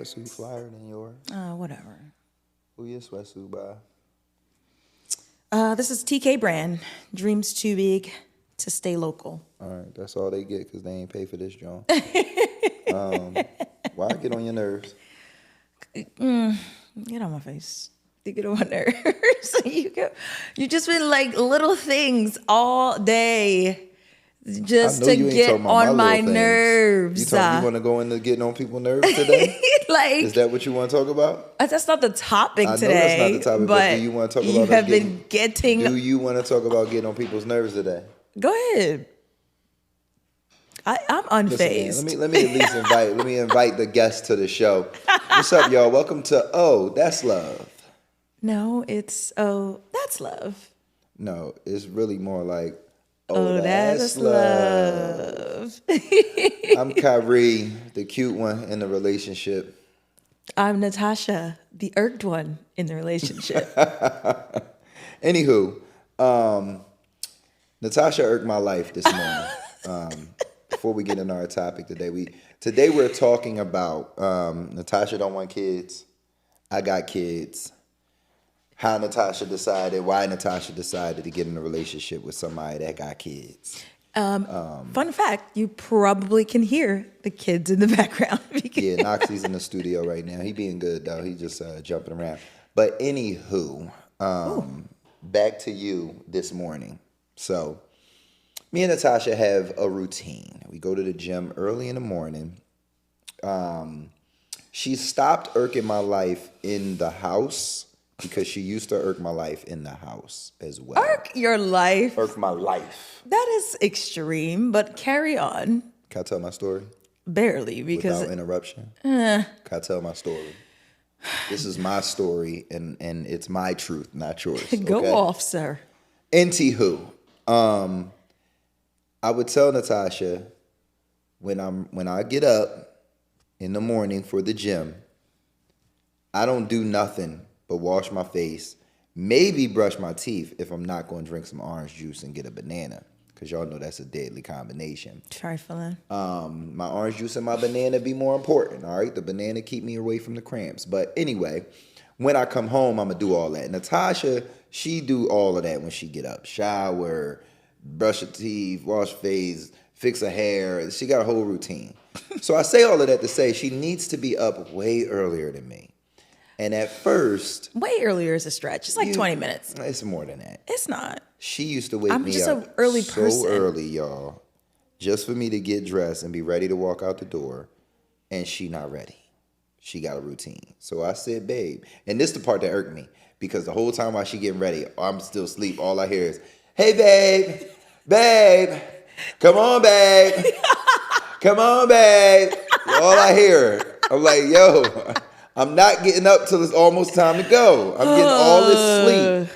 sweatsuit flyer than yours. Whatever. Who your sweatsuit by? This is TK brand. Dreams too big to stay local. All right, that's all they get because they ain't pay for this, John. Why get on your nerves? Get on my face. You get on my nerves. You just been like little things all day just to get on my nerves. You want to go into getting on people's nerves today? Like, is that what you want to talk about? That's not the topic today. I know that's not the topic, but do you want to talk about? You have been getting. Do you want to talk about getting on people's nerves today? Go ahead. I'm unfazed. Listen, man, let me at least invite the guests to the show. What's up, y'all? Welcome to Oh, That's Love. No, it's Oh, That's Love. No, it's really more like Oh, that's love. I'm Kyrie, the cute one in the relationship. I'm Natasha, the irked one in the relationship. Anywho, Natasha irked my life this morning. Before we get into our topic today, we're talking about Natasha don't want kids. I got kids. Why Natasha decided to get in a relationship with somebody that got kids. Fun fact, you probably can hear the kids in the background. Yeah, Noxie's in the studio right now. He being good, though. He just jumping around. But anywho, back to you this morning. So me and Natasha have a routine. We go to the gym early in the morning. She stopped irking my life in the house because she used to irk my life in the house as well. Irk your life? Irk my life. That is extreme, but carry on. Can I tell my story? Barely, because... Without interruption? Can I tell my story? This is my story, and it's my truth, not yours. Go off, sir. Anywho, I would tell Natasha when I get up in the morning for the gym, I don't do nothing but wash my face, maybe brush my teeth if I'm not going to drink some orange juice and get a banana, because y'all know that's a deadly combination. Trifling. My orange juice and my banana be more important, all right? The banana keep me away from the cramps. But anyway, when I come home, I'm going to do all that. Natasha, she do all of that when she get up. Shower, brush her teeth, wash face, fix her hair. She got a whole routine. So I say all of that to say she needs to be up way earlier than me. And at first... Way earlier is a stretch. It's like 20 minutes. It's more than that. It's not. She used to wake me up I'm just an early person. So early, y'all, just for me to get dressed and be ready to walk out the door. And she not ready. She got a routine. So I said, babe. And this is the part that irked me. Because the whole time while she getting ready, I'm still asleep. All I hear is, hey, babe. Babe. Come on, babe. Come on, babe. All I hear. I'm like, yo... I'm not getting up till it's almost time to go. I'm getting all this sleep.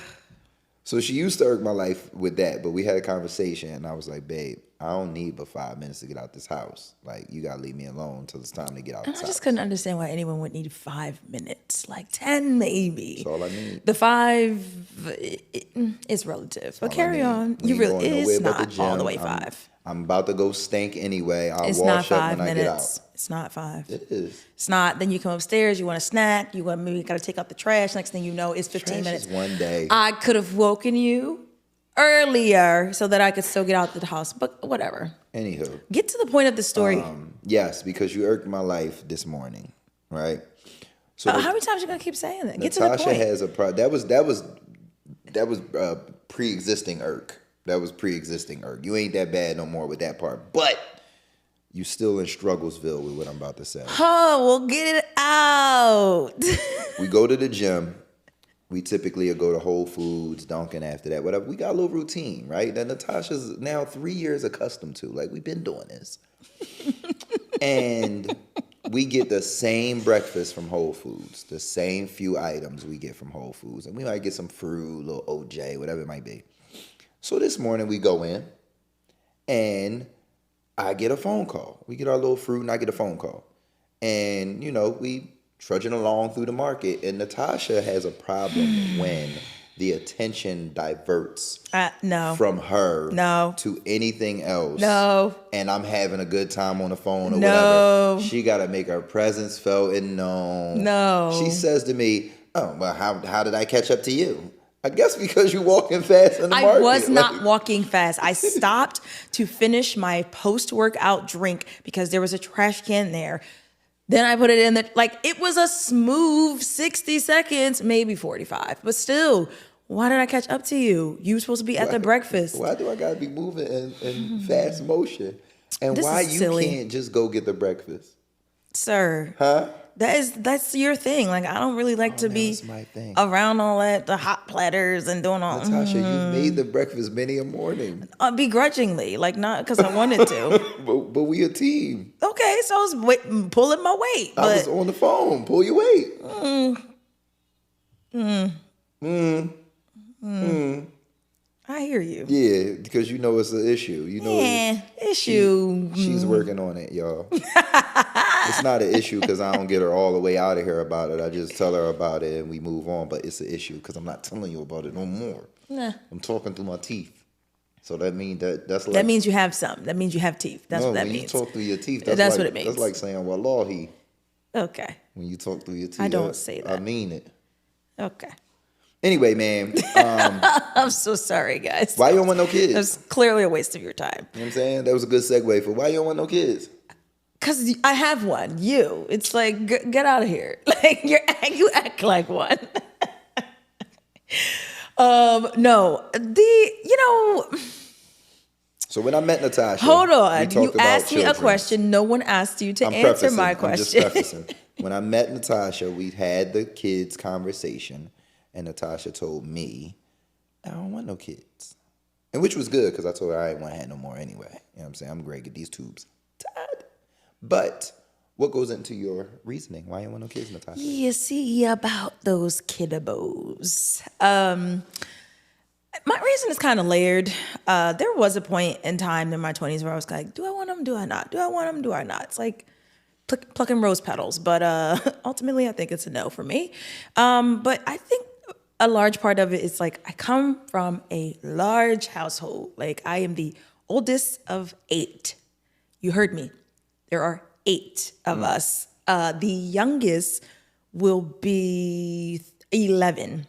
So she used to irk my life with that, but we had a conversation, and I was like, babe, I don't need but 5 minutes to get out this house. Like, you got to leave me alone until it's time to get out this house. I just couldn't understand why anyone would need 5 minutes. Like 10 maybe. That's all I need. The 5 is relative. But carry on. It's not all the way 5. I'm about to go stink anyway. It's wash not up 5 when minutes. I get out. It's not 5. It is. It's not. Then you come upstairs, you want a snack, maybe got to take out the trash. Next thing you know, it's 15 minutes. Is one day. I could have woken you earlier so that I could still get out of the house, but whatever. Anywho. Get to the point of the story. Yes, because you irked my life this morning, right? So how many times are you going to keep saying that? Get Natasha to the point. has a that was pre-existing irk. That was pre-existing irk. You ain't that bad no more with that part, but you still in Strugglesville with what I'm about to say. Oh, well, get it out. We go to the gym. We typically go to Whole Foods, Dunkin' after that, whatever. We got a little routine, right? That Natasha's now 3 years accustomed to. Like, we've been doing this. And we get the same breakfast from Whole Foods, the same few items we get from Whole Foods. And we might get some fruit, a little OJ, whatever it might be. So this morning we go in and I get a phone call. We get our little fruit and I get a phone call. And, we trudging along through the market. And Natasha has a problem when the attention diverts No. from her No. to anything else. No. And I'm having a good time on the phone or No. whatever. She got to make her presence felt and known. No. She says to me, "Oh, well, how did I catch up to you?" I guess because you're walking fast in the market. I was not walking fast. I stopped to finish my post-workout drink because there was a trash can there. Then I put it in the, like, it was a smooth 60 seconds, maybe 45. But still, why did I catch up to you? You were supposed to be at the breakfast. Why do I got to be moving in fast motion? And This why is you silly. can't just go get the breakfast? Sir. Huh? That's your thing. Like, I don't really like to be That's my thing. around all that, the hot platters and doing all Natasha, you've made the breakfast many a morning. begrudgingly, like not because I wanted to. But we a team. Okay, so I was pulling my weight. I was But on the phone. Pull your weight. I hear you. Yeah, because you know it's an issue. You know Issue. she's working on it, y'all. It's not an issue because I don't get her all the way out of here about it. I just tell her about it and we move on. But it's an issue because I'm not telling you about it no more. Nah. I'm talking through my teeth. So that means that's like, That means you have some. That means you have teeth. That's what that when means. you talk through your teeth, That's like, what it means. That's like saying wallahi. Okay. When you talk through your teeth, I don't say that. I mean it. Okay. Anyway, man, I'm so sorry, guys. why you don't want no kids? It was clearly a waste of your time. You know what I'm saying? That was a good segue for why you don't want no kids. Because I have one. You. It's like, get out of here. Like, you act like one. No. So when I met Natasha, Hold we on. talked You about asked me a children. question. No one asked you to I'm answer prefacing. my I'm just question. prefacing. When I met Natasha, we had the kids conversation, and Natasha told me, I don't want no kids. And which was good because I told her I didn't want to have no more anyway. You know what I'm saying? I'm great at these tubes. Tied. But what goes into your reasoning? Why you want no kids, Natasha? You see about those kiddabos. My reason is kind of layered. There was a point in time in my 20s where I was like, do I want them? Do I not? Do I want them? Do I not? It's like plucking rose petals. But ultimately, I think it's a no for me. But I think a large part of it is like I come from a large household. Like I am the oldest of 8. You heard me. There are 8 of us. The youngest will be 11.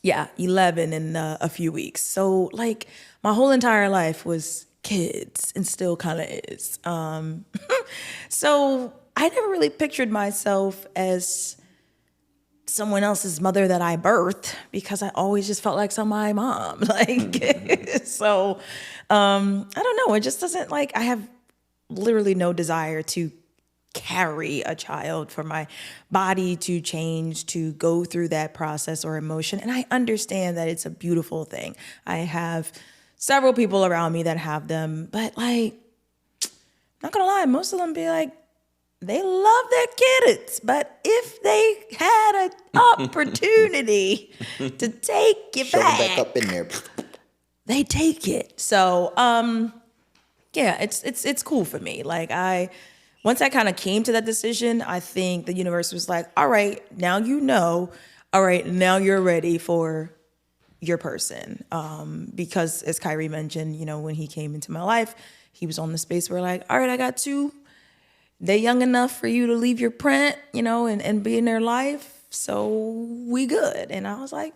Yeah, 11 in a few weeks. So like my whole entire life was kids and still kind of is. So I never really pictured myself as someone else's mother that I birthed because I always just felt like my mom. Like, so I don't know. It just doesn't like, I have literally no desire to carry a child, for my body to change, to go through that process or emotion. And I understand that it's a beautiful thing. I have several people around me that have them, but like, not gonna lie, most of them be like, they love their kids, but if they had an opportunity to take you Shove them back, back up in there. they take it. So, yeah, it's cool for me. Like once I kind of came to that decision, I think the universe was like, all right, now you know, all right, now you're ready for your person. Because as Kyrie mentioned, you know, when he came into my life, he was on the space where like, all right, I got 2. They're young enough for you to leave your print, you know, and be in their life. So we good. And I was like,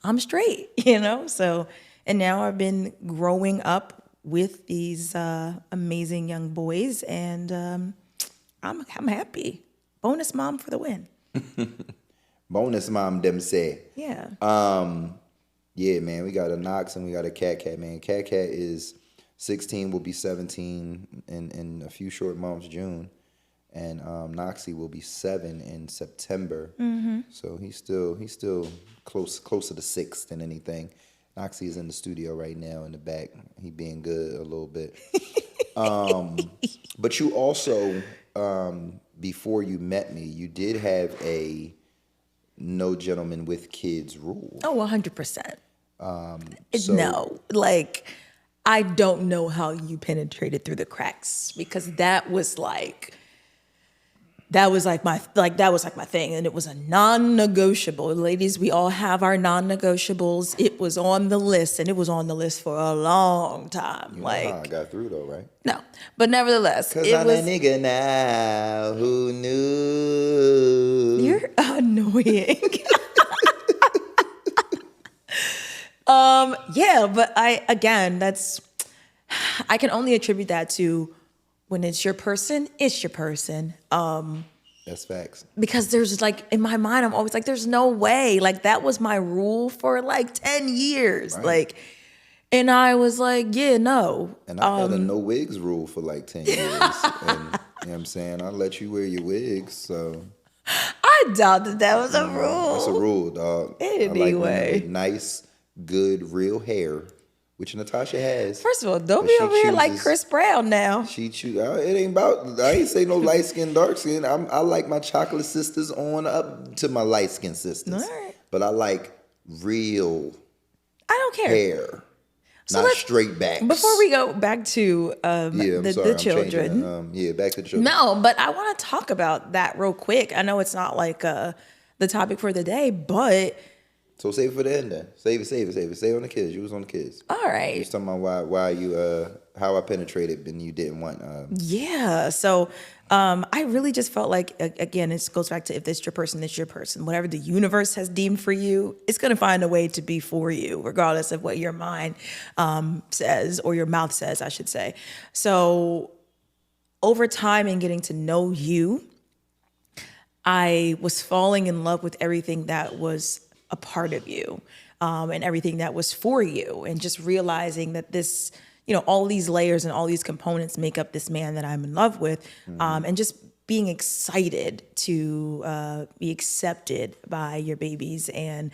I'm straight, you know? So, and now I've been growing up with these amazing young boys, and I'm happy. Bonus mom for the win. Bonus mom, them say. Yeah. Yeah, man, we got a Knox and we got a Cat, man. Cat is 16, will be 17 in a few short months, June. And Noxie will be 7 in September. Mm-hmm. So he's still closer to 6 than anything. Noxie is in the studio right now in the back. He being good a little bit. But you also, before you met me, you did have a no gentleman with kids rule. Oh, 100%. So- No, like, I don't know how you penetrated through the cracks, because that was like, that was like my thing, and it was a non-negotiable. Ladies, we all have our non-negotiables. It was on the list, and it was on the list for a long time. You know how I got through though, right? No, but nevertheless, Cause it I'm was. a nigga now who knew. You're annoying. Yeah, but I can only attribute that to when it's your person, it's your person. That's facts. Because there's like, in my mind, I'm always like, there's no way. Like, that was my rule for like 10 years. Right. Like, and I was like, yeah, no. And I had a no wigs rule for like 10 years. And you know what I'm saying? I let you wear your wigs, so. I doubt that was a rule. That's a rule, dog. Anyway. I like women with nice, good, real hair, which Natasha has. First of all, don't be over here like Chris Brown now. She choose. It ain't about. I ain't say no light skin, dark skin. I like my chocolate sisters on up to my light skin sisters. All right. But I like real. I don't care. Hair, so not straight backs. Before we go back to the children. Back to the children. No, but I want to talk about that real quick. I know it's not like the topic for the day, but. So save it for the end then. Save it. Stay on the kids. You was on the kids. All right. You was talking about why you how I penetrated and you didn't want. Yeah. So I really just felt like, again, it goes back to if it's your person, it's your person. Whatever the universe has deemed for you, it's going to find a way to be for you, regardless of what your mind says, or your mouth says, I should say. So over time and getting to know you, I was falling in love with everything that was a part of you, and everything that was for you, and just realizing that this, all these layers and all these components make up this man that I'm in love with, and just being excited to be accepted by your babies and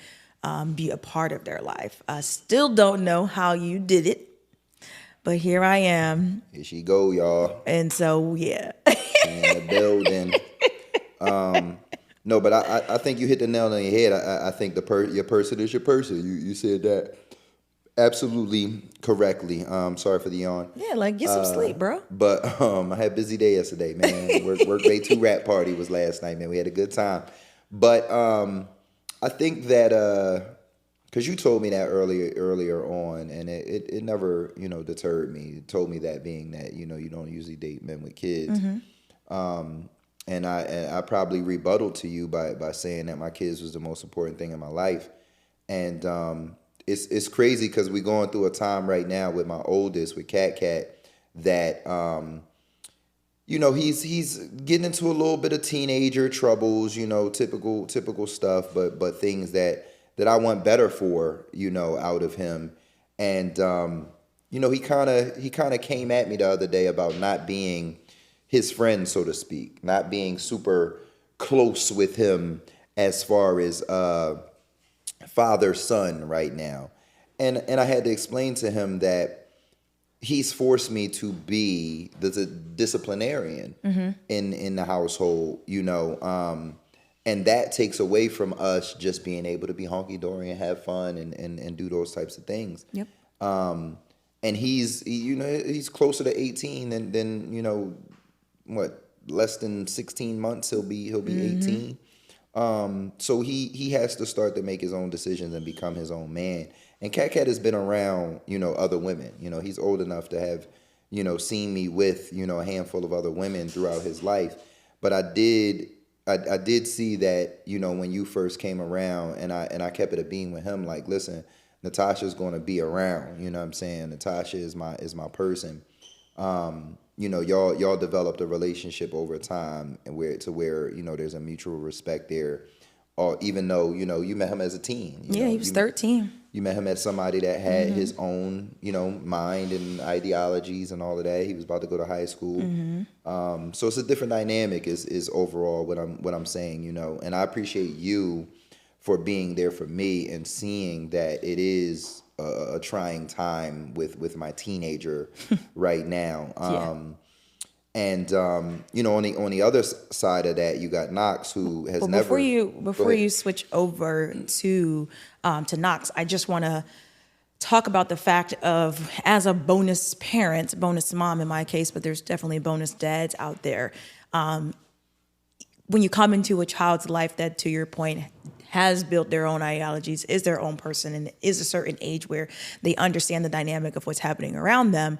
be a part of their life. I still don't know how you did it, but here I am. Here she go, y'all. And so, yeah. In the building. No, but I think you hit the nail on your head. I think your person is your person. You said that absolutely correctly. Sorry for the yawn. Yeah, like get some sleep, bro. But I had a busy day yesterday, man. Work Day 2 rap party was last night, man. We had a good time. But I think that because you told me that earlier on, and it never deterred me. It told me that being that you don't usually date men with kids. Mm-hmm. And I probably rebutted to you by saying that my kids was the most important thing in my life. And it's crazy because we're going through a time right now with my oldest, with Cat, that he's getting into a little bit of teenager troubles, typical stuff, but things that I want better for, out of him. And he kind of came at me the other day about not being his friend, so to speak, not being super close with him as far as father-son right now. And I had to explain to him that he's forced me to be the disciplinarian in the household, and that takes away from us just being able to be honky-dory and have fun and do those types of things. Yep. And he's closer to 18 than less than 16 months he'll be 18. So he has to start to make his own decisions and become his own man. And Cat has been around other women. He's old enough to have seen me with a handful of other women throughout his life. But I did see that when you first came around, and I kept it a beam with him, like, listen, Natasha's going to be around. You know what I'm saying? Natasha is my person. Y'all developed a relationship over time, and where there's a mutual respect there. Or even though you met him as a teen. He was 13. You met him as somebody that had his own mind and ideologies and all of that. He was about to go to high school. So it's a different dynamic. Is overall what I'm saying. And I appreciate you for being there for me and seeing that it is a trying time with my teenager right now. And on the other side of that, you got Knox, who has never. Before you switch over to Knox, I just want to talk about the fact of, as a bonus parent, bonus mom in my case, but there's definitely bonus dads out there. when you come into a child's life that, to your point, has built their own ideologies, is their own person, and is a certain age where they understand the dynamic of what's happening around them,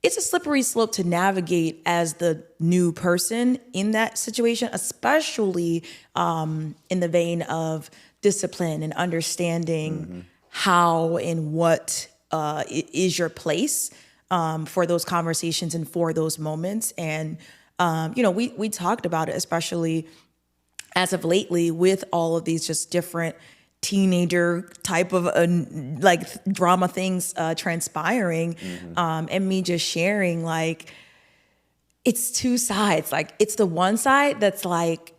it's a slippery slope to navigate as the new person in that situation, especially in the vein of discipline and understanding how and what is your place for those conversations and for those moments. And, we talked about it, especially as of lately with all of these just different teenager type of like drama things transpiring, and me just sharing like it's two sides. Like it's the one side that's like,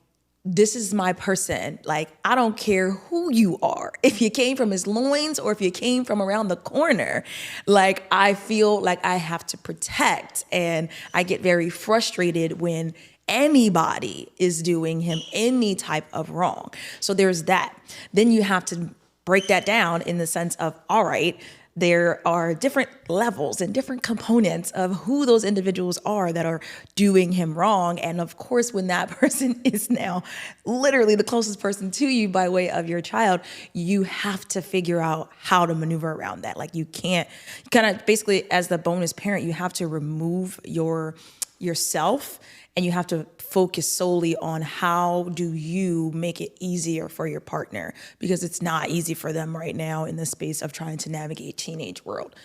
this is my person. Like, I don't care who you are. If you came from his loins or if you came from around the corner, like, I feel like I have to protect. And I get very frustrated when anybody is doing him any type of wrong. So there's that. Then you have to break that down in the sense of, all right, there are different levels and different components of who those individuals are that are doing him wrong. And of course, when that person is now literally the closest person to you by way of your child, you have to figure out how to maneuver around that. Like you can't kind of basically as the bonus parent, you have to remove yourself and you have to focus solely on how do you make it easier for your partner, because it's not easy for them right now in the space of trying to navigate teenage world.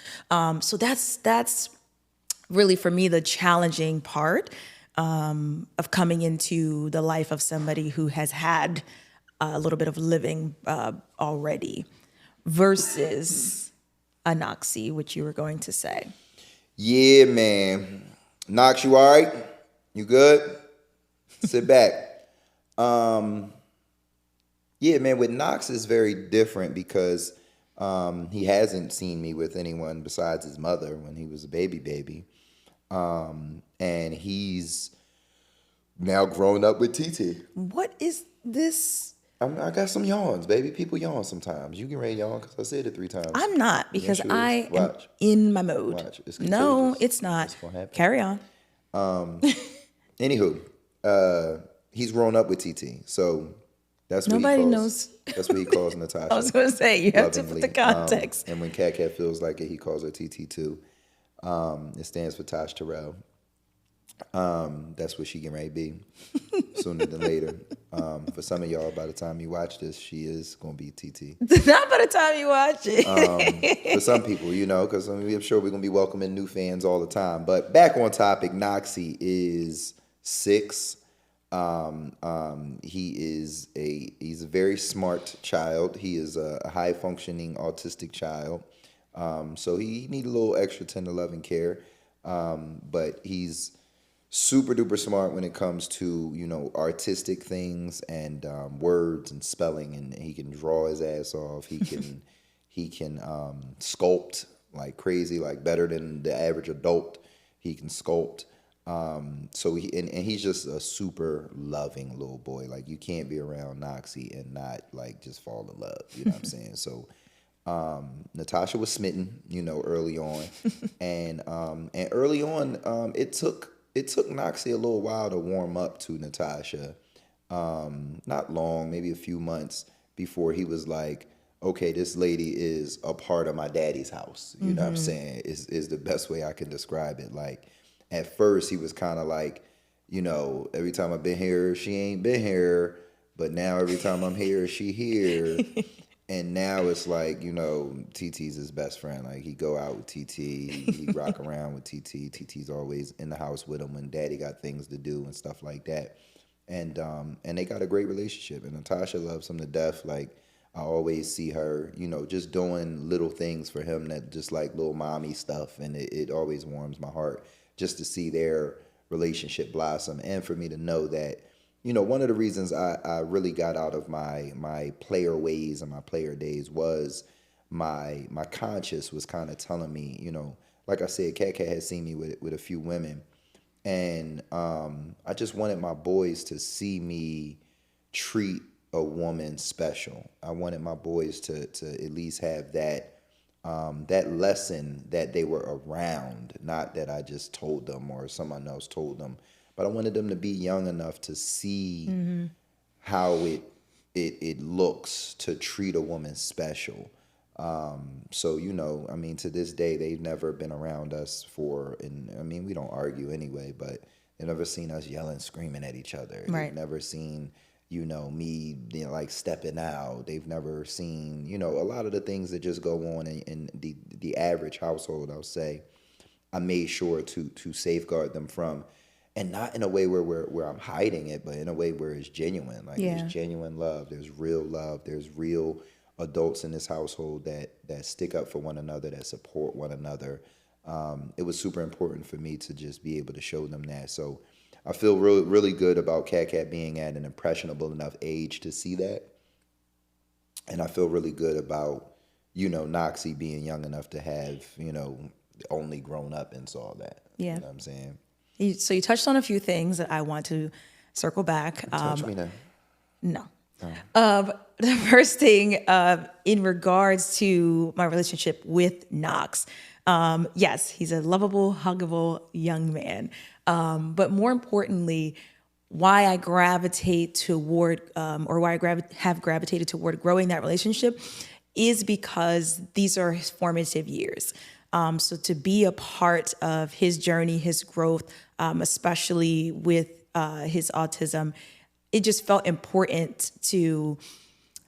So that's really for me the challenging part of coming into the life of somebody who has had a little bit of living already versus a Noxie, which you were going to say. Yeah, man. Knox, you all right? You good? Sit back. Yeah, man, with Knox is very different because he hasn't seen me with anyone besides his mother when he was a baby. And he's now grown up with TT. What is this? I got some yawns, baby. People yawn sometimes. You can ready to yawn because I said it 3 times. I'm not, because Yes, you I is. am Watch. in my mode. Watch. It's No, contagious. it's not. It's gonna happen. Carry on. Anywho, he's grown up with TT, so that's what Nobody he calls, knows. That's what he calls Natasha. I was going to say, you have to put lovingly. the context. And when Cat feels like it, he calls her TT too. It stands for Tash Terrell. That's what she can ready be sooner than later. For some of y'all, by the time you watch this, she is gonna be TT. Not by the time you watch it. For some people, because I'm sure we're gonna be welcoming new fans all the time. But back on topic, Noxie is 6. He's a very smart child. He is a high functioning autistic child. So he need a little extra tender love and care. But he's super duper smart when it comes to artistic things and words and spelling, and he can draw his ass off. He can sculpt like crazy, like better than the average adult. He can sculpt. So he's just a super loving little boy. Like you can't be around Noxie and not like just fall in love. You know what I'm saying? So Natasha was smitten, early on, and early on, it took Noxie a little while to warm up to Natasha. Not long, maybe a few months before he was like, okay, this lady is a part of my daddy's house. You know what I'm saying? Is the best way I can describe it. Like at first he was kind of like, every time I've been here, she ain't been here, but now every time I'm here, she here. And now it's like, TT's his best friend. Like he go out with TT, he rock around with TT. TT's always in the house with him when daddy got things to do and stuff like that. And they got a great relationship. And Natasha loves him to death. Like I always see her, just doing little things for him that just like little mommy stuff. And it always warms my heart just to see their relationship blossom. And for me to know that, one of the reasons I really got out of my player ways and my player days was my conscience was kind of telling me, like I said, Cat had seen me with a few women, and I just wanted my boys to see me treat a woman special. I wanted my boys to at least have that lesson that they were around, not that I just told them or someone else told them. but I wanted them to be young enough to see how it looks to treat a woman special. So, I mean, to this day, they've never been around us and I mean, we don't argue anyway, but they've never seen us yelling, screaming at each other. They've Right. never seen, me, like stepping out. They've never seen, a lot of the things that just go on in the average household, I'll say. I made sure to safeguard them from, and not in a way where I'm hiding it, but in a way where it's genuine. Like Yeah. there's genuine love, there's real love, there's real adults in this household that stick up for one another, that support one another. It was super important for me to just be able to show them that. So I feel really really good about Cat being at an impressionable enough age to see that, and I feel really good about Noxie being young enough to have only grown up and saw that. Yeah. You know what I'm saying? So you touched on a few things that I want to circle back. Touch me now. No. The first thing in regards to my relationship with Knox, yes, he's a lovable, huggable young man. But more importantly, why I gravitate toward, or why I have gravitated toward growing that relationship is because these are his formative years. So to be a part of his journey, his growth, especially with his autism, it just felt important to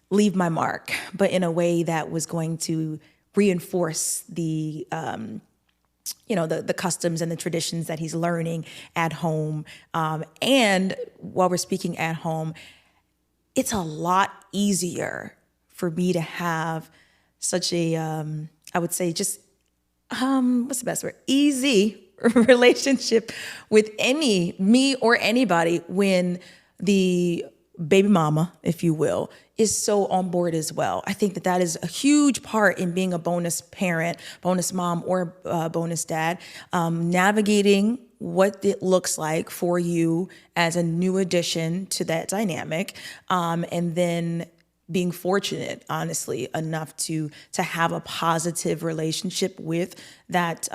leave my mark, but in a way that was going to reinforce the customs and the traditions that he's learning at home. And while we're speaking at home, it's a lot easier for me to have such a, I would say, just what's the best word? Easy relationship with me or anybody when the baby mama, if you will, is so on board as well. I think that is a huge part in being a bonus parent, bonus mom, or bonus dad, navigating what it looks like for you as a new addition to that dynamic, and then being fortunate, honestly, enough to have a positive relationship with that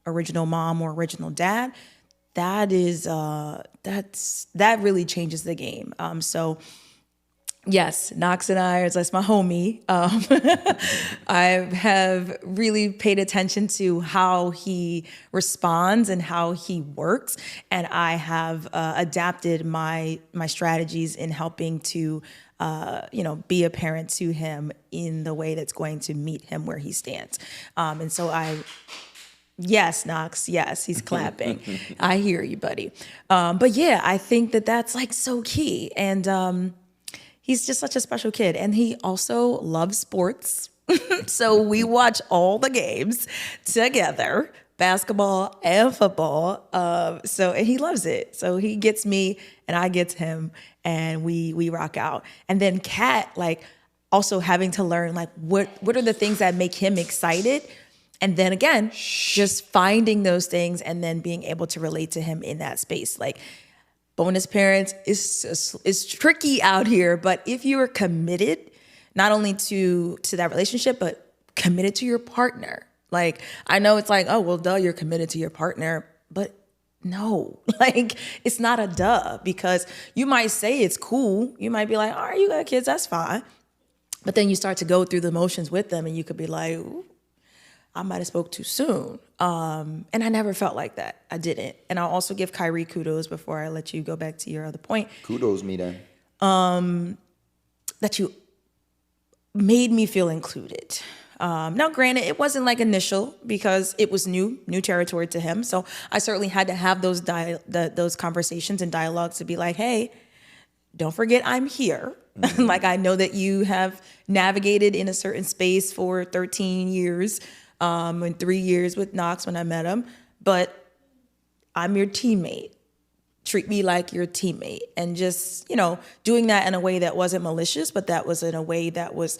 original mom or original dad. That really changes the game. So yes, Knox and that's my homie. I have really paid attention to how he responds and how he works, and I have adapted my strategies in helping to be a parent to him in the way that's going to meet him where he stands. And so yes, Knox. Yes, he's clapping. I hear you, buddy. But yeah, I think that's like so key. And he's just such a special kid. And he also loves sports. So we watch all the games together, basketball and football. And he loves it. So he gets me and I get him, and we rock out. And then Kat, like, also having to learn, like, what are the things that make him excited? And then again, just finding those things and then being able to relate to him in that space. Like, bonus parents is tricky out here, but if you are committed, not only to that relationship, but committed to your partner. Like, I know it's like, oh, well, duh, you're committed to your partner, but no, like, it's not a duh, because you might say it's cool. You might be like, all right, you got kids, that's fine. But then you start to go through the motions with them, and you could be like, ooh, I might have spoke too soon. And I never felt like that. I didn't. And I'll also give Kyrie kudos before I let you go back to your other point. Kudos me then. That you made me feel included. Now, granted, it wasn't like initial because it was new territory to him. So I certainly had to have those conversations and dialogues to be like, hey, don't forget I'm here. Mm-hmm. Like, I know that you have navigated in a certain space for 13 years. And 3 years with Knox when I met him, but I'm your teammate. Treat me like your teammate. And just, doing that in a way that wasn't malicious, but that was in a way that was,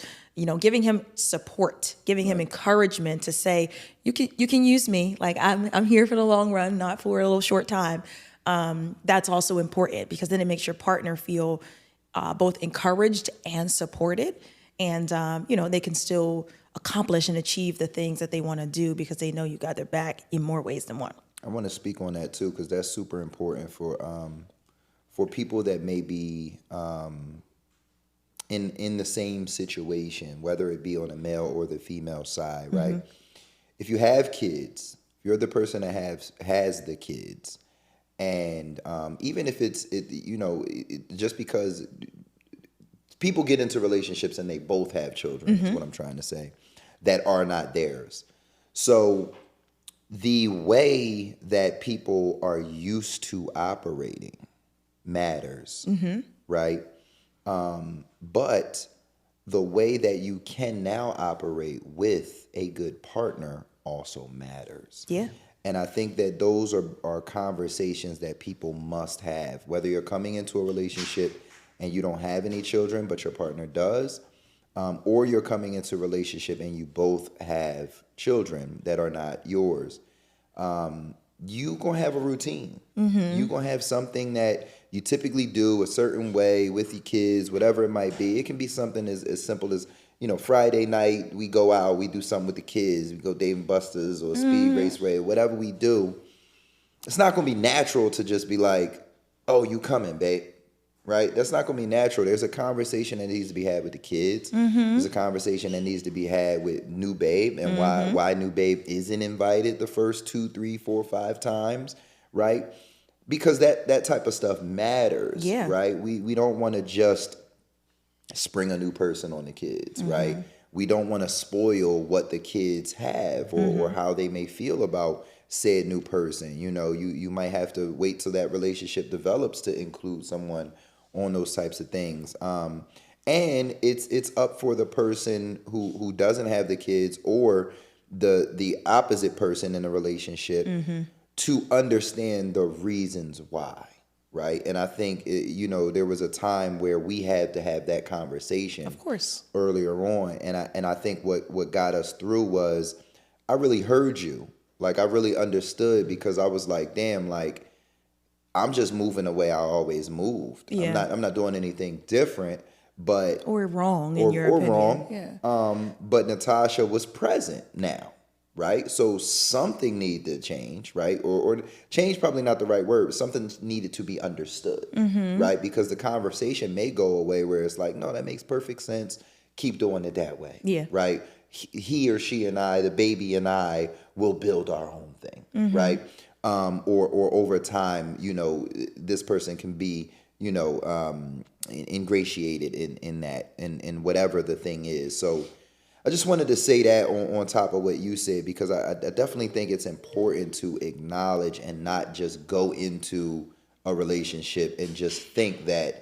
giving him support, giving him encouragement to say, you can use me. Like, I'm here for the long run, not for a little short time. That's also important, because then it makes your partner feel both encouraged and supported. And, they can still accomplish and achieve the things that they want to do because they know you got their back in more ways than one. I want to speak on that too, because that's super important for people that may be in the same situation, whether it be on the male or the female side, right? If you have kids, you're the person that has the kids, and even if just because people get into relationships and they both have children, is what I'm trying to say, that are not theirs. So the way that people are used to operating matters, right? But the way that you can now operate with a good partner also matters. Yeah. And I think that those are conversations that people must have, whether you're coming into a relationship and you don't have any children, but your partner does, or you're coming into a relationship and you both have children that are not yours. You gonna have a routine. You gonna have something that you typically do a certain way with your kids, whatever it might be. It can be something as simple as, Friday night we go out, we do something with the kids, we go Dave and Buster's or Speed Raceway, whatever we do. It's not gonna be natural to just be like, "Oh, you coming, babe?" Right? That's not gonna be natural. There's a conversation that needs to be had with the kids. There's a conversation that needs to be had with new babe and why new babe isn't invited the first 2, 3, 4, 5 times, right? Because that type of stuff matters, Yeah. right? We don't want to just spring a new person on the kids, right? We don't want to spoil what the kids have or how they may feel about said new person. You might have to wait till that relationship develops to include someone on those types of things. And it's up for the person who doesn't have the kids or the opposite person in a relationship to understand the reasons why, right? And I think there was a time where we had to have that conversation, Of course, earlier on, and I think what got us through was I really heard you, like I really understood, because I was like, damn, like I'm just moving the way I always moved. Yeah. I'm not doing anything different, but or wrong in your opinion. wrong. Yeah. But Natasha was present now, right? So something needed to change, right? Or change, probably not the right word. Something needed to be understood, right? Because the conversation may go away where it's like, no, that makes perfect sense. Keep doing it that way, Yeah. right? He or she and I, the baby and I, will build our own thing, right? Or over time, this person can be, ingratiated in that, in whatever the thing is. So I just wanted to say that on top of what you said, because I definitely think it's important to acknowledge and not just go into a relationship and just think that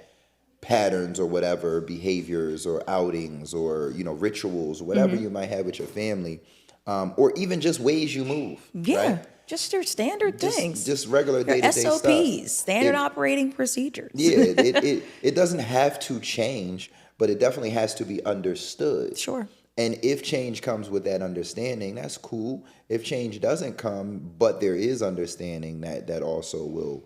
patterns or whatever, behaviors or outings or, rituals, whatever you might have with your family, or even just ways you move. Yeah. Right? Just your standard things. Just regular Your day-to-day stuff. SOPs, standard operating procedures. Yeah, it doesn't have to change, but it definitely has to be understood. Sure. And if change comes with that understanding, that's cool. If change doesn't come, but there is understanding, that also will,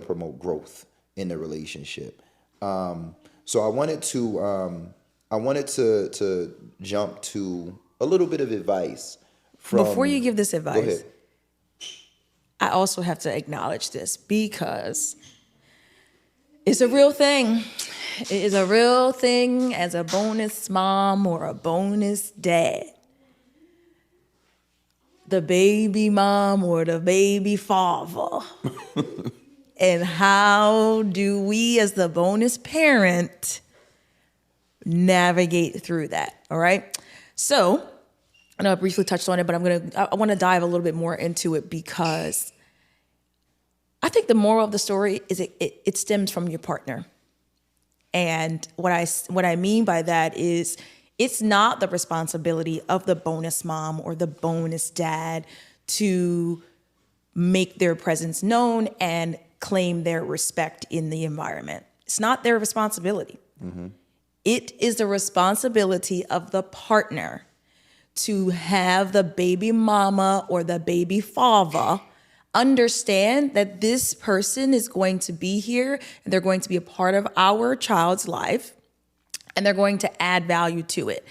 promote growth in the relationship. So I wanted to jump to a little bit of advice from. Before you give this Go advice, ahead. I also have to acknowledge this because it's a real thing. It is a real thing as a bonus mom or a bonus dad. The baby mom or the baby father. And how do we as the bonus parent navigate through that? All right. So I know I briefly touched on it, but I want to dive a little bit more into it because I think the moral of the story is it stems from your partner. And what I mean by that is it's not the responsibility of the bonus mom or the bonus dad to make their presence known and claim their respect in the environment. It's not their responsibility. It is the responsibility of the partner to have the baby mama or the baby father understand that this person is going to be here and they're going to be a part of our child's life and they're going to add value to it.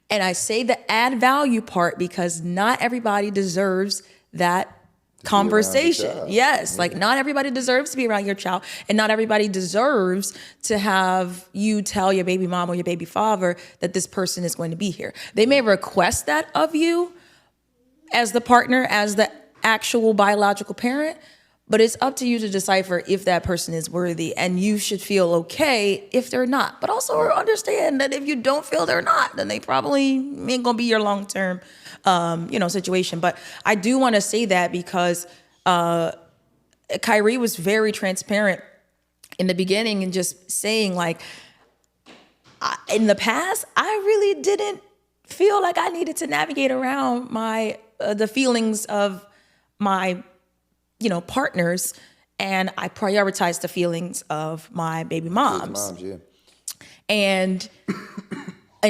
And I say the add value part because not everybody deserves that be around your conversation. child. Yes. Like not everybody deserves to be around your child, and not everybody deserves to have you tell your baby mom or your baby father that this person is going to be here. They may request that of you as the partner, as the actual biological parent, but it's up to you to decipher if that person is worthy, and you should feel okay if they're not. But also understand that if you don't feel they're not, then they probably ain't gonna be your long-term, situation. But I do want to say that because Kyrie was very transparent in the beginning and just saying like, in the past, I really didn't feel like I needed to navigate around my the feelings of my partners, and I prioritized the feelings of my baby Kids' moms. moms, yeah. And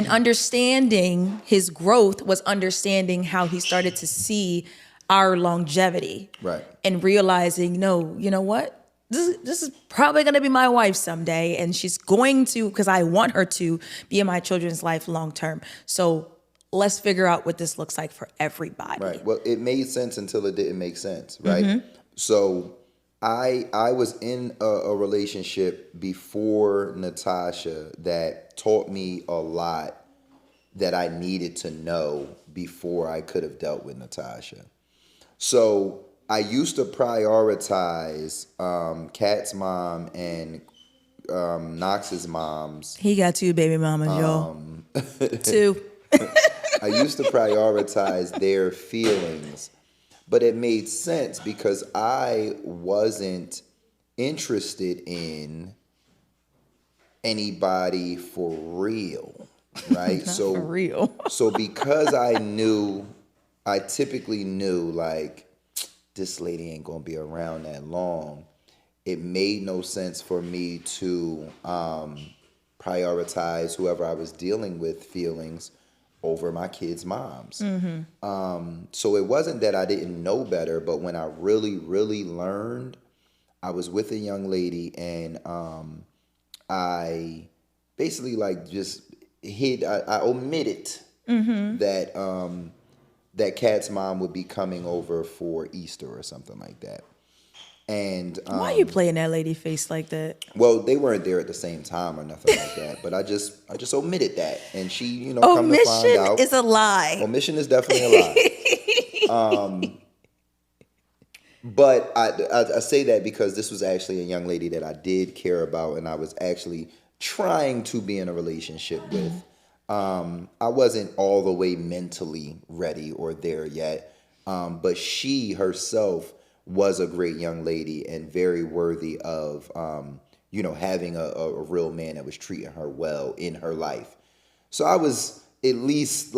understanding his growth was understanding how he started to see our longevity. Right. And realizing, no, you know what? This is probably going to be my wife someday, and she's going to, because I want her to be in my children's life long term. So let's figure out what this looks like for everybody. Right. Well, it made sense until it didn't make sense, right? So I was in a relationship before Natasha that taught me a lot that I needed to know before I could have dealt with Natasha. So I used to prioritize Kat's mom and Knox's moms. He got two baby mamas, y'all. Two. I used to prioritize their feelings, but it made sense because I wasn't interested in anybody for real, right? Not for real. So because I typically knew like this lady ain't gonna be around that long, it made no sense for me to prioritize whoever I was dealing with feelings over my kids' moms. So it wasn't that I didn't know better, but when I really, really learned, I was with a young lady, and I basically like just I omitted that that Kat's mom would be coming over for Easter or something like that. And Why you playing that lady face like that? well, they weren't there at the same time or nothing like that, but I just omitted that, and she, come to find Omission out, is a lie. omission is definitely a lie. But I say that because this was actually a young lady that I did care about, and I was actually trying to be in a relationship with. I wasn't all the way mentally ready or there yet, but she herself was a great young lady and very worthy of, having a real man that was treating her well in her life. So I was at least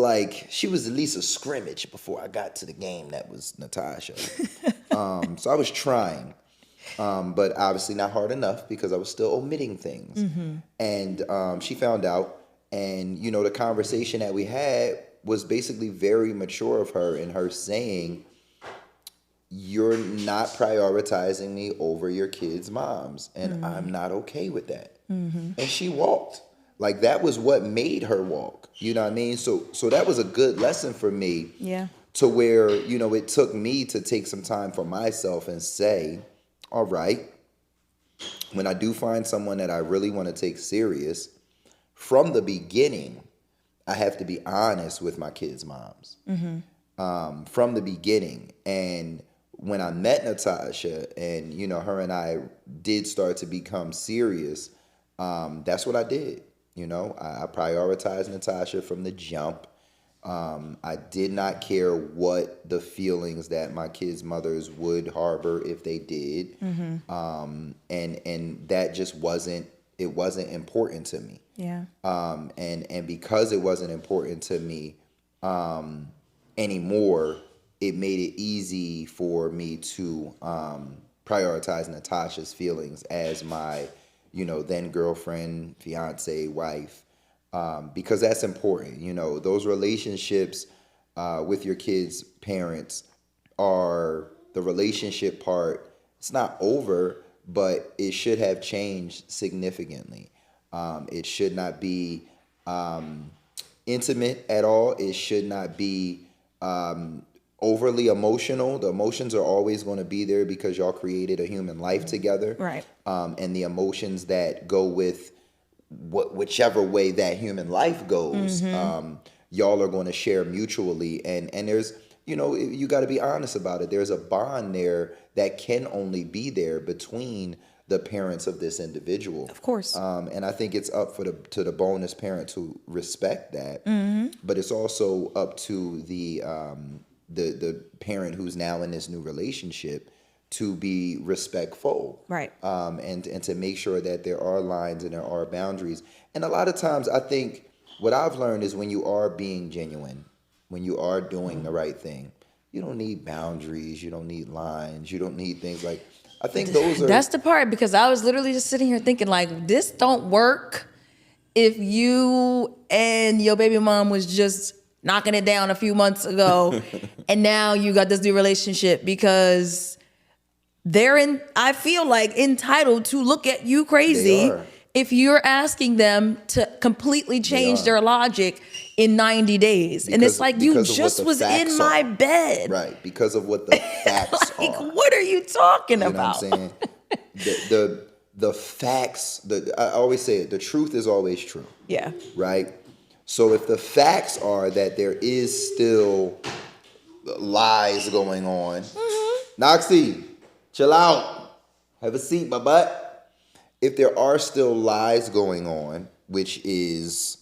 she was at least a scrimmage before I got to the game that was Natasha. So I was trying, but obviously not hard enough because I was still omitting things. And she found out, and, the conversation that we had was basically very mature of her, and her saying, you're not prioritizing me over your kids' moms, and I'm not okay with that. And she walked. Like, that was what made her walk. You know what I mean? So that was a good lesson for me. Yeah. To where, it took me to take some time for myself and say, all right, when I do find someone that I really want to take serious, from the beginning, I have to be honest with my kids' moms. From the beginning. And when I met Natasha and, her and I did start to become serious, that's what I did. I prioritized Natasha from the jump. I did not care what the feelings that my kids' mothers would harbor if they did. And that just wasn't important to me. Yeah. And because it wasn't important to me anymore, it made it easy for me to prioritize Natasha's feelings as my, then girlfriend, fiance, wife, because that's important. Those relationships with your kids' parents are the relationship part. It's not over, but it should have changed significantly. It should not be intimate at all. It should not be overly emotional. The emotions are always going to be there because y'all created a human life together. Right. And the emotions that go with whichever way that human life goes, y'all are going to share mutually. And there's, you got to be honest about it. There's a bond there that can only be there between the parents of this individual. Of course. And I think it's up to the bonus parent to respect that. But it's also up to the parent who's now in this new relationship to be respectful, Right. And to make sure that there are lines and there are boundaries. And a lot of times, I think what I've learned is when you are being genuine, when you are doing the right thing, you don't need boundaries, you don't need lines, you don't need things like. I think those are. That's the part, because I was literally just sitting here thinking like, this don't work if you and your baby mom was just knocking it down a few months ago, and now you got this new relationship, because I feel like entitled to look at you crazy if you're asking them to completely change their logic in 90 days. And it's like, you just was in my bed. Right, because of what the facts like, are. what are you talking about? You know what I'm saying? The facts, I always say it, the truth is always true. Yeah. Right? So if the facts are that there is still lies going on, Noxie, chill out. Have a seat, my butt. If there are still lies going on, which is,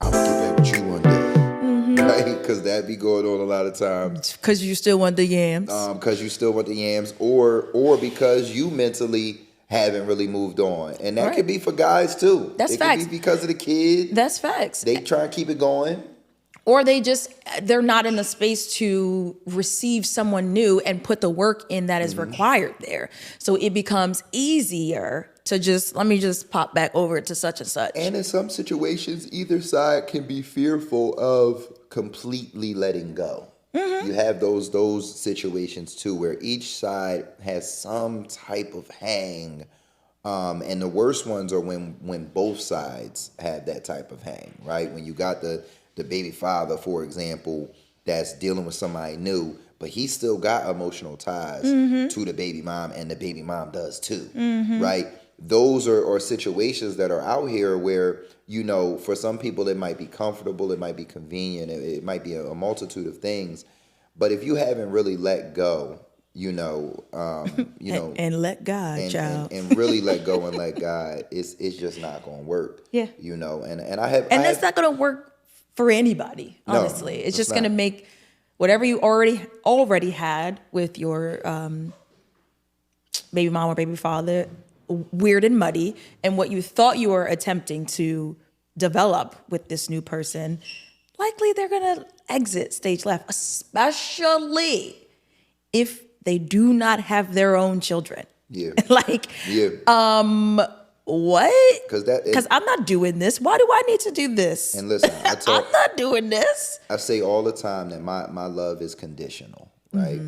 I'm gonna get back with you one day, right? Because that be going on a lot of times. Because you still want the yams. Because you still want the yams, or because you mentally haven't really moved on, and that could be for guys too. That's facts. Could be because of the kid. That's facts. They try and keep it going. Or they're not in the space to receive someone new and put the work in that is required there. So it becomes easier to let me just pop back over to such and such. And in some situations, either side can be fearful of completely letting go. You have those situations too, where each side has some type of hang. And the worst ones are when both sides have that type of hang, right? When you got the baby father, for example, that's dealing with somebody new, but he still got emotional ties to the baby mom, and the baby mom does too, right? Those are situations that are out here where, for some people it might be comfortable, it might be convenient, it might be a multitude of things. But if you haven't really let go, and let God, child, and really let go and let God, it's just not going to work. Yeah, that's not going to work for anybody. Honestly, it's just going to make whatever you already had with your baby mom or baby father weird and muddy, and what you thought you were attempting to develop with this new person, likely they're going to exit stage left, especially if they do not have their own children. Yeah. What? Because I'm not doing this. Why do I need to do this? And listen, I'm not doing this. I say all the time that my love is conditional, right?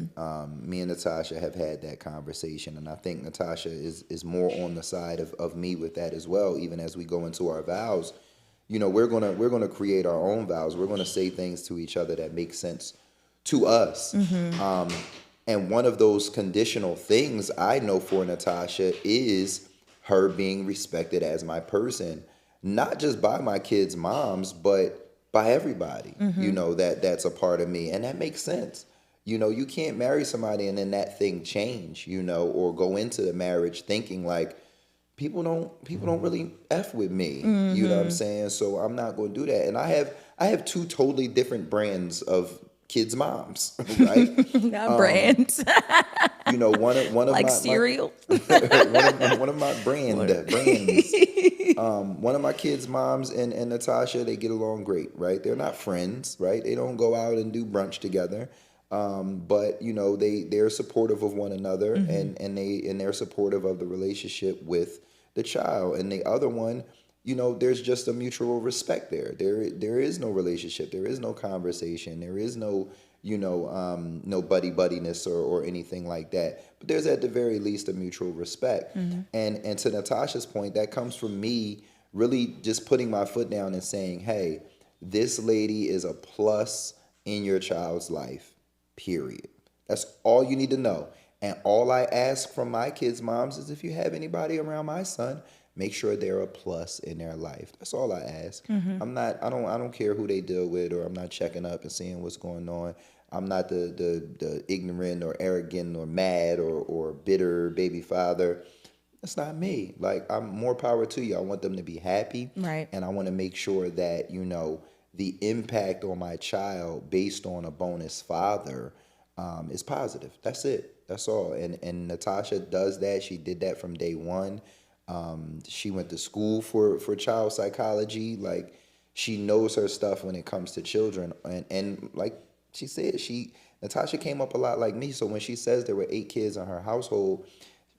Me and Natasha have had that conversation, and I think Natasha is more on the side of me with that as well. Even as we go into our vows, we're gonna create our own vows. We're gonna say things to each other that make sense to us. And one of those conditional things I know for Natasha is her being respected as my person, not just by my kids' moms, but by everybody. That's a part of me, and that makes sense. You can't marry somebody and then that thing change, or go into the marriage thinking like, people don't really F with me. You know what I'm saying? So I'm not going to do that. And I have two totally different brands of kids' moms, right? Not brands. One of like my cereal. one of my brands. One of my kids' moms and Natasha, they get along great, right? They're not friends, right? They don't go out and do brunch together. But they're supportive of one another, and they're supportive of the relationship with the child. And the other one, there's just a mutual respect there. There is no relationship, there is no conversation, there is no no buddy-buddiness or anything like that. But there's at the very least a mutual respect. And to Natasha's point, that comes from me really just putting my foot down and saying, hey, this lady is a plus in your child's life. period. That's all you need to know. And all I ask from my kids' moms is if you have anybody around my son, make sure they're a plus in their life. That's all I ask. I don't care who they deal with, or I'm not checking up and seeing what's going on. I'm not the ignorant or arrogant or mad or bitter baby father. That's not me. Like, I'm more power to you. I want them to be happy. Right. And I want to make sure that, the impact on my child based on a bonus father is positive. That's it. That's all. And Natasha does that. She did that from day one. She went to school for child psychology. Like, she knows her stuff when it comes to children. And like she said, Natasha came up a lot like me. So when she says there were 8 kids in her household,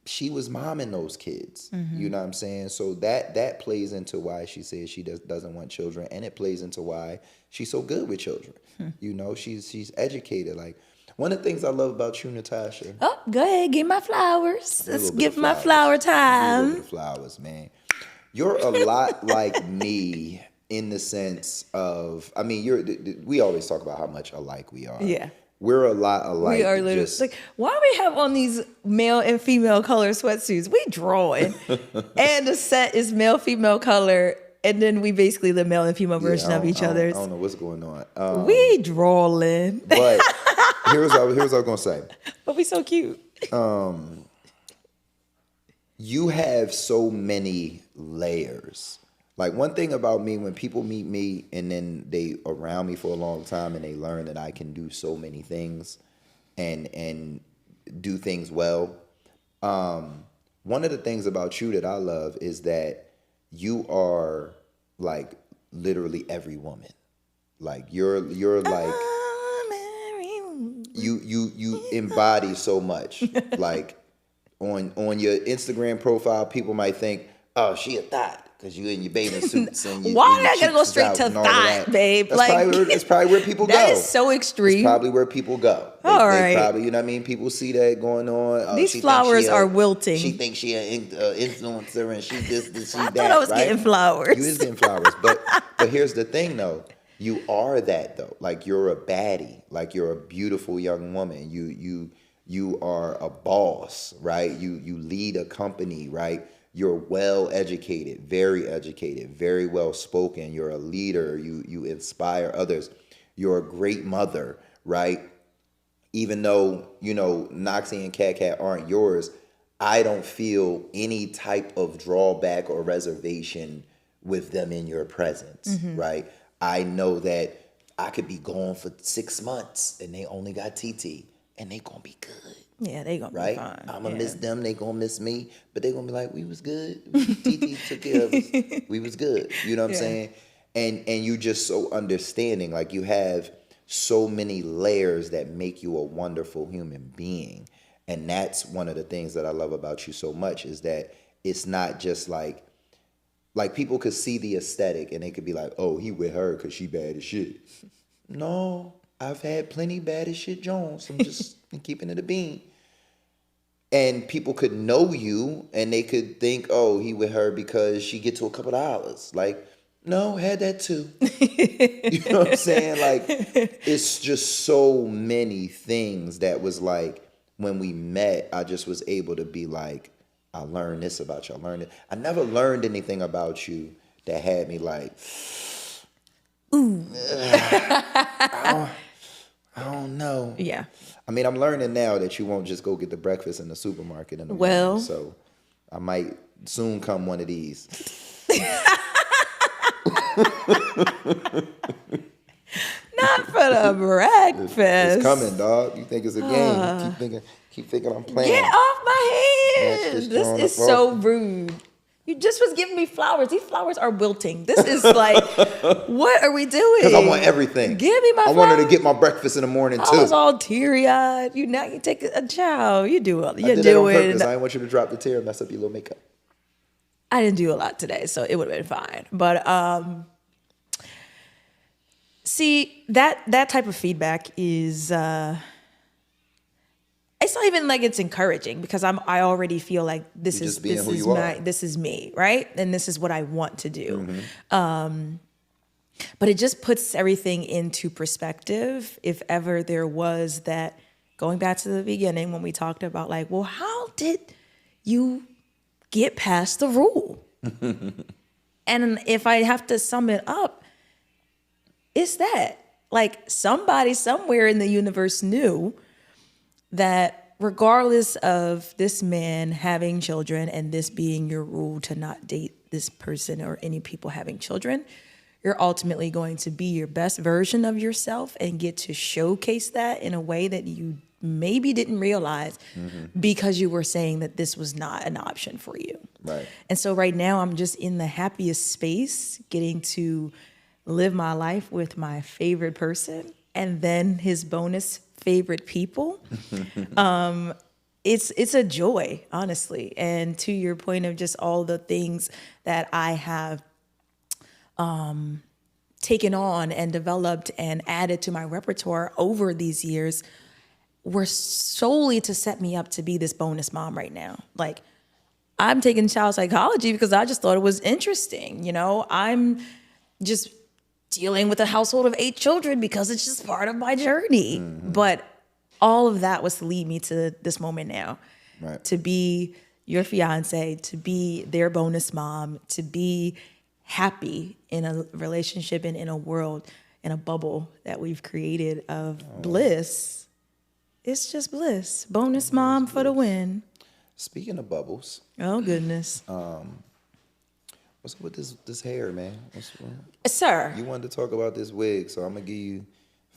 she was momming those kids. You know what I'm saying? So that plays into why she says she doesn't want children, and it plays into why she's so good with children. She's educated. Like, one of the things I love about you, Natasha. Oh, go ahead, give my flowers. Let's give my flowers. flower time. The flowers, man. You're a lot like me in the sense of, we always talk about how much alike we are. Yeah. We're a lot alike. We are literally like, why do we have on these male and female color sweatsuits? We drawing, and the set is male female color, and then we basically the male and female version of each other's. I don't know what's going on. We drawing, but here's what I was gonna say. But we so cute. You have so many layers. Like, one thing about me, when people meet me and then they around me for a long time and they learn that I can do so many things and do things well. One of the things about you that I love is that you are like literally every woman. Like, you're like you embody so much. Like, on your Instagram profile, people might think, oh, she a thought. Because you in your bathing suits and why did I gotta go straight to thought, babe? It's probably where people go. That is so extreme. It's probably where people go. All right. They probably, you know what I mean? People see that going on. These flowers are wilting. She thinks she an influencer and she this, she that. I thought I was getting flowers. You is getting flowers. But here's the thing, though. You are that, though. Like, you're a baddie. Like, you're a beautiful young woman. You are a boss, right? You lead a company, right? You're well educated, very well spoken. You're a leader. You inspire others. You're a great mother, right? Even though, Noxie and Cat Cat aren't yours, I don't feel any type of drawback or reservation with them in your presence, right? I know that I could be gone for 6 months and they only got TT and they gonna be good. Yeah, they gonna be fine. I'm gonna miss them. They gonna miss me, but they gonna be like, we was good. TT took care of us. We was good. You know what I'm saying? And you just so understanding. Like, you have so many layers that make you a wonderful human being, and that's one of the things that I love about you so much is that it's not just like people could see the aesthetic and they could be like, oh, he with her because she bad as shit. No. I've had plenty bad as shit Jones. I'm just keeping it a bean. And people could know you and they could think, oh, he with her because she get to a couple dollars. Like, no, had that too. You know what I'm saying? Like, it's just so many things that was like, when we met, I just was able to be like, I learned this about you. I learned it. I never learned anything about you that had me like, ooh. I don't know. Yeah. I mean, I'm learning now that you won't just go get the breakfast in the supermarket in the morning. So I might soon come one of these. Not for the breakfast. It's coming, dog. You think it's a game. Keep thinking I'm playing. Get off my head. This is so rude. You just was giving me flowers. These flowers are wilting. This is like, what are we doing? Because I want everything. Give me my flowers. I want her to get my breakfast in the morning, too. I was all teary-eyed. You take a chow. You do it. I did it on purpose. I didn't want you to drop the tear and mess up your little makeup. I didn't do a lot today, so it would have been fine. But see, that type of feedback is... it's not even like it's encouraging because I already feel like this is me, right? And this is what I want to do. But it just puts everything into perspective. If ever there was that, going back to the beginning when we talked about like, well, how did you get past the rule? And if I have to sum it up, it's that like somebody somewhere in the universe knew that regardless of this man having children and this being your rule to not date this person or any people having children, you're ultimately going to be your best version of yourself and get to showcase that in a way that you maybe didn't realize because you were saying that this was not an option for you. Right. And so right now I'm just in the happiest space getting to live my life with my favorite person and then his bonus favorite people. It's a joy, honestly. And to your point of just all the things that I have taken on and developed and added to my repertoire over these years were solely to set me up to be this bonus mom right now. Like, I'm taking child psychology because I just thought it was interesting. You know, I'm just dealing with a household of 8 children because it's just part of my journey. But all of that was to lead me to this moment now. Right. To be your fiance, to be their bonus mom, to be happy in a relationship and in a world, in a bubble that we've created of bliss. It's just bliss. Bonus mom for the win. Speaking of bubbles, Oh, goodness. what's up with this hair, man? Sir. You wanted to talk about this wig, so I'm gonna give you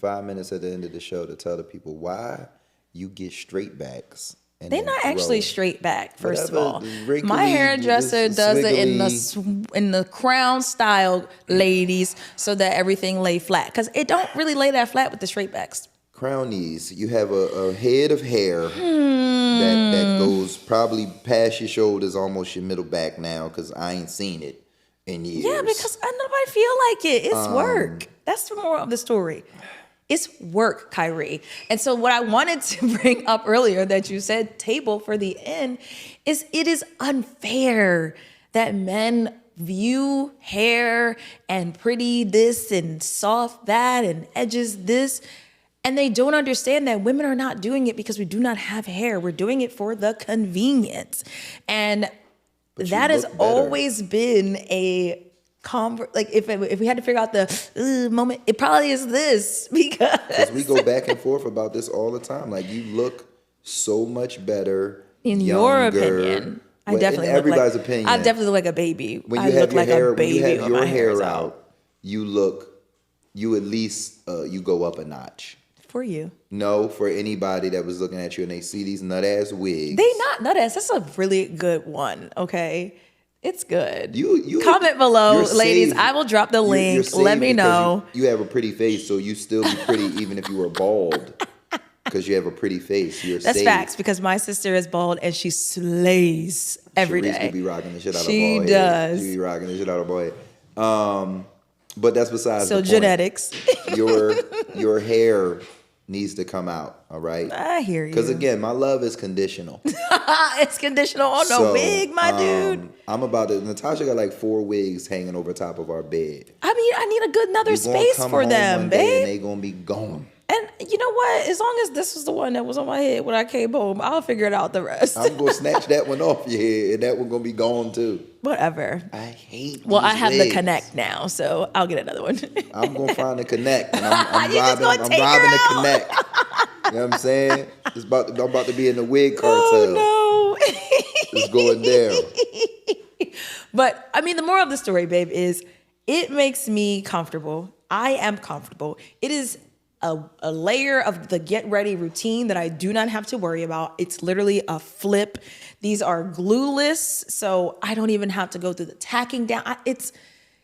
5 minutes at the end of the show to tell the people why you get straight backs. And They're then not actually grow. straight back, first Whatever, of all. wrinkly, My hairdresser this does it swiggly. in the crown style, ladies, so that everything lay flat. Because it don't really lay that flat with the straight backs. Crown knees. You have a head of hair that goes probably past your shoulders, almost your middle back now, because I ain't seen it in years. Yeah, because nobody feel like it. It's work. That's the moral of the story. It's work, Kyrie. And so what I wanted to bring up earlier that you said table for the end is it is unfair that men view hair and pretty this and soft that and edges this. And they don't understand that women are not doing it because we do not have hair. We're doing it for the convenience. And that has always been a like if we had to figure out the moment, it probably is this because we go back and forth about this all the time. Like, you look so much better in younger. your opinion. I definitely in look everybody's like, opinion. I definitely look like a baby. When I you have look your like hair, a baby when you have when your my hair hair is out, you at least you go up a notch. For you. No, for anybody that was looking at you and they see these nut ass wigs. They not nut ass. That's a really good one. Okay. It's good. You comment below, you're ladies. saved. I will drop the link. You're Let me saved know. you have a pretty face, so you still be pretty even if you were bald. Because you have a pretty face. That's saved. facts, because my sister is bald and she slays every day. Sharice could be rocking the shit out of She bald does. Head. She be rocking the shit out of bald head. But that's besides the point. So genetics. your hair needs to come out, all right? I hear you. Because again, my love is conditional. It's conditional on the wig, my dude. I'm about to. Natasha got like 4 wigs hanging over top of our bed. I mean, I need a good another space for them, one babe. day and they gonna be gone. And you know what? As long as this was the one that was on my head when I came home, I'll figure it out the rest. I'm gonna snatch that one off your head, and that one gonna be gone too. Whatever. I hate. Well, I have wigs. the Connect now, so I'll get another one. I'm gonna find the Connect, and I'm You just robbing. gonna I'm take robbing her the out? Connect. You know what I'm saying? I'm about to be in the wig cartel. Oh no. It's going down. But I mean, the moral of the story, babe, is it makes me comfortable. I am comfortable. It is a layer of the get ready routine that I do not have to worry about. It's literally a flip. These are glueless, so I don't even have to go through the tacking down. It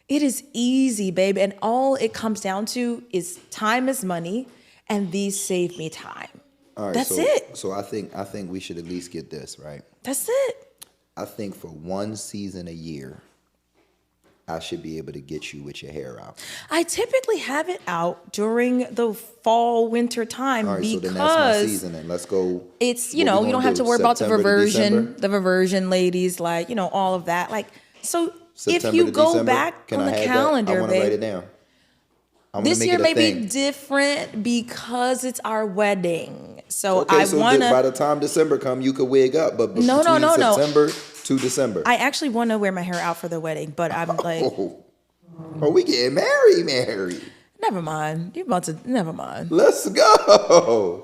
is easy, babe. And all it comes down to is time is money, and these save me time. All right, That's it. So I think we should at least get this right. That's it. I think for one season a year, I should be able to get you with your hair out. I typically have it out during the fall, winter time All right, because so then that's my season. And let's go. it's, what you know, we you don't gonna have do, to worry about September to December? the reversion ladies, like, you know, all of that. Like, so September if you to go December? back Can on I the have calendar, that? I want to write it babe. down. I want to This make year it a may thing. be different because it's our wedding. So Okay, I so want by to. the time December come, you could wig up. But No, between no. September to December. I actually want to wear my hair out for the wedding, but I'm like, Oh, we getting married. never mind. You about to, never mind. Let's go.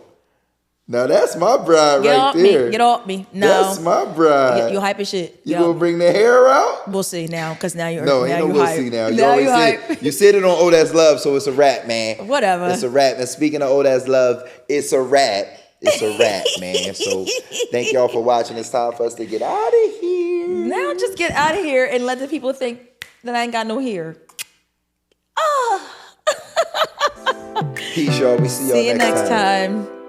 Now that's my bride right there. Get off me. No. That's my bride. You hype as shit. You gonna bring the hair out? We'll see now, because now you're No, now ain't no you we'll hype. see now. You Now always you said hype. you said it on Oh That's Love, so it's a wrap, man. Whatever. It's a wrap. And speaking of Oh That's Love, it's a wrap. It's a wrap, man. So thank y'all for watching. It's time for us to get out of here. Now just get out of here and let the people think that I ain't got no hair. Peace, y'all. We see y'all See you next time.